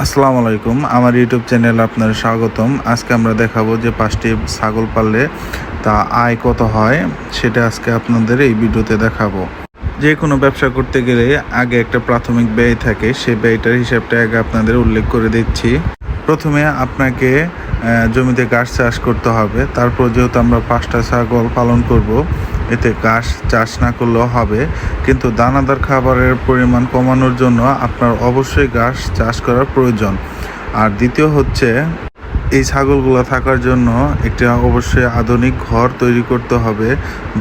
আসসালামু আলাইকুম, আমার ইউটিউব চ্যানেলে আপনাদের স্বাগতম। আজকে আমরা দেখাবো যে 5টি ছাগল পাললে তা আয় কত হয়, সেটা আজকে আপনাদের এই ভিডিওতে দেখাবো। যে কোনো ব্যবসা করতে গেলে আগে একটা প্রাথমিক ব্যয় থাকে, সেই ব্যয়টার হিসাবটা আগে আপনাদের উল্লেখ করে দিচ্ছি। প্রথমে আপনাকে জমিতে ঘাস চাষ করতে হবে। তারপর যেহেতু আমরা 5টা ছাগল পালন করব, এতে ঘাস চাষ না করলেও হবে, কিন্তু দানাদার খাবারের পরিমাণ কমানোর জন্য আপনার অবশ্যই ঘাস চাষ করার প্রয়োজন। আর দ্বিতীয় হচ্ছে, এই ছাগলগুলো থাকার জন্য একটা অবশ্যই আধুনিক ঘর তৈরি করতে হবে,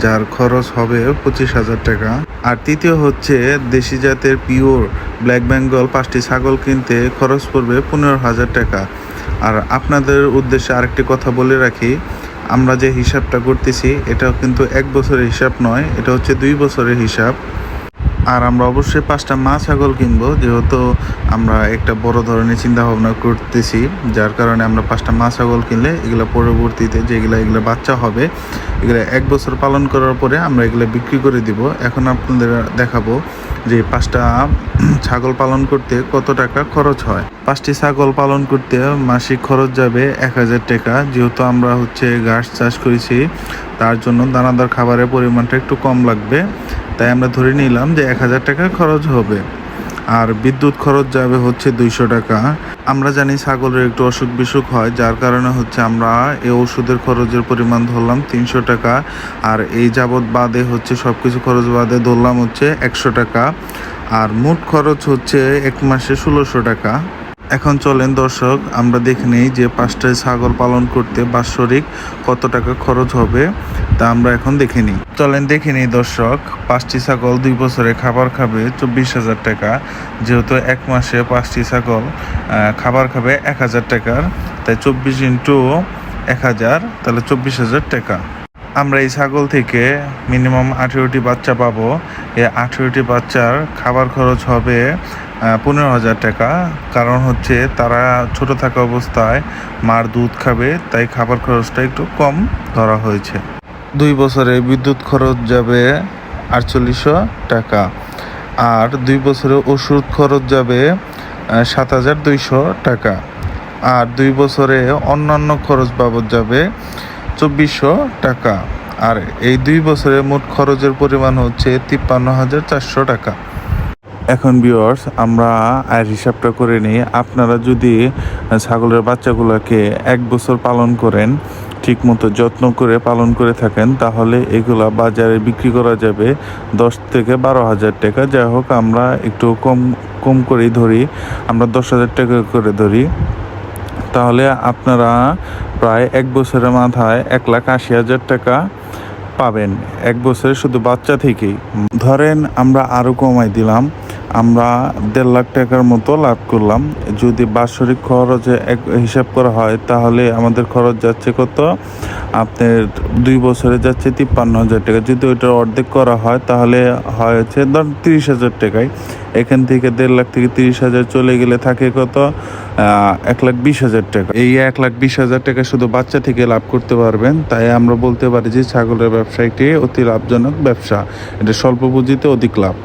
যার খরচ হবে 25,000 টাকা। আর তৃতীয় হচ্ছে, দেশি জাতের পিওর ব্ল্যাক বেঙ্গল 5টি ছাগল কিনতে খরচ পড়বে 15,000 টাকা। আর আপনাদের উদ্দেশ্যে আরেকটি কথা বলে রাখি, আমরা যে হিসাবটা করতেছি এটাও কিন্তু 1 বছরের হিসাব নয়, এটা হচ্ছে 2 বছরের হিসাব। আর আমরা অবশ্যই 5টা মা ছাগল কিনবো, যেহেতু আমরা একটা বড় ধরনের চিন্তা ভাবনা করতেছি, যার কারণে আমরা 5টা মা ছাগল কিনলে এগুলো পরবর্তীতে যেগুলো বাচ্চা হবে, এগুলো 1 বছর পালন করার পরে আমরা এগুলো বিক্রি করে দিব। এখন আপনাদের দেখাবো যে 5টা ছাগল পালন করতে কত টাকা খরচ হয়। 5টি ছাগল পালন করতে মাসিক খরচ যাবে 1,000 টাকা। যেহেতু আমরা ঘাস চাষ করেছি, তার জন্য দানাদার খাবারের পরিমাণটা একটু কম লাগবে, তাই আমরা ধরে নিলাম যে 1,000 টাকা খরচ হবে। আর বিদ্যুৎ খরচ যাবে 200 টাকা। আমরা জানি ছাগলের একটু অসুখ বিসুখ হয়, যার কারণে আমরা এই ওষুধের খরচের পরিমাণ ধরলাম 300 টাকা। আর এই যাবৎ বাদে সব কিছু খরচ বাদে ধরলাম 100 টাকা। আর মোট খরচ 1 মাসে 1600 টাকা। এখন চলেন দর্শক, আমরা দেখে নিই যে 5টা ছাগল পালন করতে বাৎসরিক কত টাকা খরচ হবে, তা আমরা এখন দেখে নিই। চলেন দেখে নিই দর্শক, 5টি ছাগল 2 বছরে খাবার খাবে 24,000 টাকা। যেহেতু 1 মাসে 5টি ছাগল খাবার খাবে 1,000 টাকার, তাই 24 ইন্টু 1,000, তাহলে 24,000 টাকা। আমরা এই ছাগল থেকে মিনিমাম 18টি বাচ্চা পাবো। এই 18টি বাচ্চার খাবার খরচ হবে 15,000 টাকা। কারণ তারা ছোট থাকা অবস্থায় মার দুধ খাবে, তাই খাবার খরচটা একটু কম ধরা হয়েছে। 2 বছরে বিদ্যুৎ খরচ যাবে 4800 টাকা। আর 2 বছরে ওষুধ খরচ যাবে 7,200 টাকা। আর 2 বছরে অন্যান্য খরচ বাবদ যাবে 2,400 টাকা। আর এই 2 বছরে মোট খরচের পরিমাণ 53,400 টাকা। এখন ভিউয়ার্স, আমরা আয়ের হিসাবটা করে নিই। আপনারা যদি ছাগলের বাচ্চাগুলোকে 1 বছর পালন করেন, ঠিকমতো যত্ন করে পালন করে থাকেন, তাহলে এগুলা বাজারে বিক্রি করা যাবে 10 থেকে 12,000 টাকা। যাই হোক, আমরা একটু কম করেই ধরি, আমরা 10,000 টাকা করে ধরি। তাহলে আপনারা প্রায় 1 বছরের মাথায় 1,80,000 টাকা পাবেন, 1 বছরে শুধু বাচ্চা থেকেই। ধরেন আমরা আরও কমাই দিলাম, আমরা 1.5 লাখ টাকার মতো লাভ করলাম। যদি বাৎসরিক খরচে হিসাব করা হয়, তাহলে আমাদের খরচ যাচ্ছে কত, আপনার 2 বছরে যাচ্ছে 53,000 টাকা। যদি ওইটার অর্ধেক করা হয়, তাহলে ধর 30,000 টাকায়। এখান থেকে 1.5 লাখ থেকে 30,000 চলে গেলে থাকে কত, 1,20,000 টাকা। এই 1,20,000 টাকা শুধু বাচ্চা থেকে লাভ করতে পারবেন। তাই আমরা বলতে পারি যে ছাগলের ব্যবসা একটি অতি লাভজনক ব্যবসা, এটা স্বল্প পুঁজিতে অধিক লাভ।